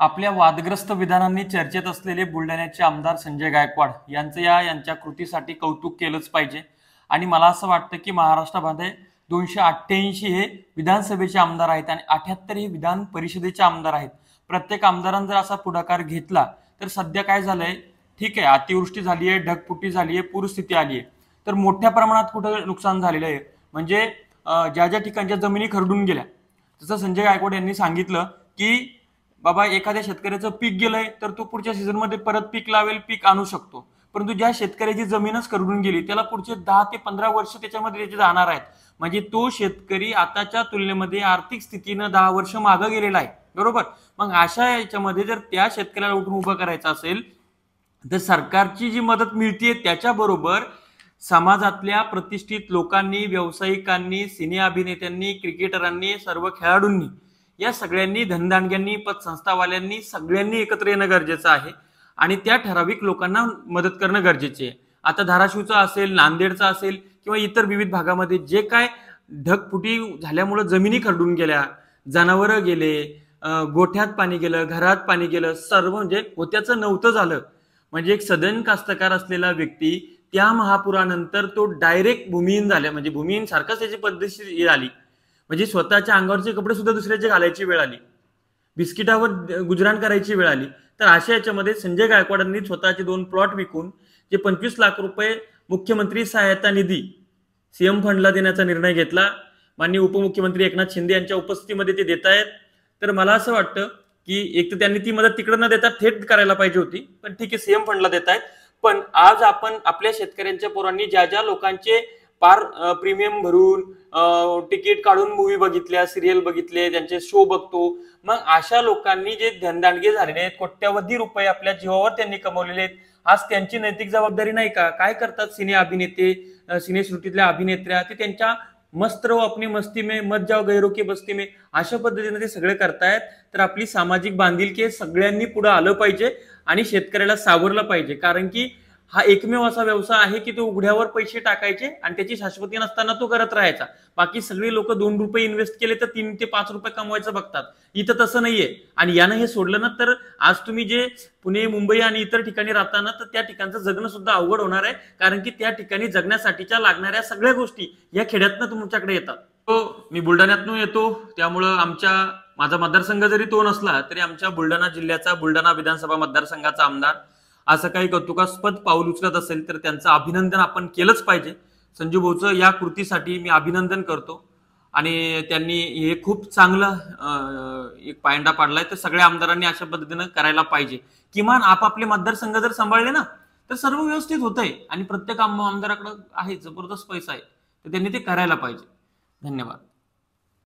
आपल्या वादग्रस्त विधानांनी चर्चेत असलेले बुलढाण्याचे आमदार संजय गायकवाड यांच्या कृतीसाठी कौतुक केलंच पाहिजे। आणि मला असं वाटतं की महाराष्ट्रामध्ये 288 हे विधानसभेचे आमदार आहेत आणि 78 हे विधान परिषदेचे आमदार आहेत। प्रत्येक आमदारांनी जर असा पुढाकार घेतला तर सध्या काय झालंय, ठीक आहे, अतिवृष्टी झाली आहे, ढगफुटी झाली आहे, पूरस्थिती आली आहे, तर मोठ्या प्रमाणात कुठं नुकसान झालेलं आहे। म्हणजे ज्या ज्या ठिकाणच्या जमिनी खरडून गेल्या, तसं संजय गायकवाड यांनी सांगितलं की बाबा एखाद्या शेतकऱ्याचं पीक गेलंय तर तो पुढच्या सीझन मध्ये परत पीक लावेल, पीक आणू शकतो। परंतु ज्या शेतकऱ्याची जमीनच खरडून गेली त्याला पुढचे 10 ते 15 वर्ष त्याच्यामध्ये त्याचे जाणार आहेत। म्हणजे तो शेतकरी आताच्या तुलनेमध्ये आर्थिक स्थितीनं 10 वर्ष मागे गेलेला आहे, बरोबर। मग अशा याच्यामध्ये जर त्या शेतकऱ्याला उठून उभं करायचं असेल तर सरकारची जी मदत मिळते त्याच्याबरोबर समाजातल्या प्रतिष्ठित लोकांनी, व्यावसायिकांनी, सिने अभिनेत्यांनी, क्रिकेटरांनी, सर्व खेळाडूंनी, या सगळ्यांनी, धनदांडग्यांनी, पतसंस्थावाल्यांनी, सगळ्यांनी एकत्र येणं गरजेचं आहे आणि त्या ठराविक लोकांना मदत करणं गरजेचे आहे। आता धाराशिवचा असेल, नांदेडचा असेल किंवा इतर विविध भागामध्ये जे काय ढगफुटी झाल्यामुळे जमिनी खरडून गेल्या, जनावरं गेले, गोठ्यात पाणी गेलं, घरात पाणी गेलं, सर्व म्हणजे होत्याचं नव्हतं झालं। म्हणजे एक सधन कास्तकार असलेला व्यक्ती त्या महापुरानंतर तो डायरेक्ट भूमिहीन झाला, म्हणजे भूमिहीन सारखाच त्याची पद्धतशीर आली। म्हणजे स्वतःच्या अंगावरचे कपडे सुद्धा दुसऱ्याचे घालायची वेळ आली, बिस्किटावर गुजराण करायची वेळ आली। तर अशा याच्यामध्ये संजय गायकवाडांनी स्वतःचे 2 प्लॉट विकून जे 25 लाख रुपये मुख्यमंत्री सहायता निधी सीएम फंडला देण्याचा निर्णय घेतला। माननीय उपमुख्यमंत्री एकनाथ शिंदे यांच्या उपस्थितीमध्ये ते देत आहेत। तर मला असं वाटतं की एक तर त्यांनी ती मदत तिकडे न देता थेट करायला पाहिजे होती, पण ठीक आहे, सीएम फंडला देत आहेत। पण आज आपण आपल्या शेतकऱ्यांच्या पोरांनी ज्या ज्या लोकांचे पार प्रीमियम भरून तिकीट काढून मूवी बघितल्या, सिरियल बघितले, त्यांचे शो बघतो, मग अशा लोकांनी जे धनदांडगे झालेले आहेत, कोट्यवधी रुपये आपल्या जीवावर त्यांनी कमवलेले आहेत, आज त्यांची नैतिक जबाबदारी नाही का? काय करतात सिने अभिनेते, सिनेसृष्टीतल्या अभिनेत्र्या, ते त्यांच्या मस्त रहो अपनी मस्ती में, मत जाओ गैरों की बस्ती में, अशा पद्धतीने ते सगळे करतायत। तर आपली सामाजिक बांधिलकी सगळ्यांनी पुढे आलं पाहिजे आणि शेतकऱ्याला सावरलं पाहिजे, कारण की हा एकमेव असा व्यवसाय आहे की तो उघड्यावर पैसे टाकायचे आणि त्याची शाश्वती नसताना तो करत राहायचा। बाकी सगळे लोक 2 रुपये इन्व्हेस्ट केले तर 3 ते 5 रुपये कमवायचं बघतात, इथं तसं नाहीये। आणि यानं हे सोडलं ना तर आज तुम्ही जे पुणे, मुंबई आणि इतर ठिकाणी राहताना तर त्या ठिकाणचं जगणं सुद्धा अवघड होणार आहे, कारण की त्या ठिकाणी जगण्यासाठीच्या लागणाऱ्या सगळ्या गोष्टी या खेड्यातनं तुमच्याकडे येतात। तो मी बुलढाण्यातून येतो, त्यामुळं माझा मतदारसंघ जरी तो नसला तरी आमच्या बुलढाणा जिल्ह्याचा, बुलढाणा विधानसभा मतदारसंघाचा आमदार असं काही कौतुकास्पद पाऊल उचलत असेल तर त्यांचं अभिनंदन आपण केलंच पाहिजे। संजू भाऊचं या कृतीसाठी मी अभिनंदन करतो आणि त्यांनी हे खूप चांगलं एक पायंडा पाडलाय। तर सगळ्या आमदारांनी अशा पद्धतीनं करायला पाहिजे। किमान आपापले मतदारसंघ जर सांभाळले ना तर सर्व व्यवस्थित होतंय आणि प्रत्येक आमदाराकडे आहे, जबरदस्त पैसा आहे, तर त्यांनी ते करायला पाहिजे। धन्यवाद।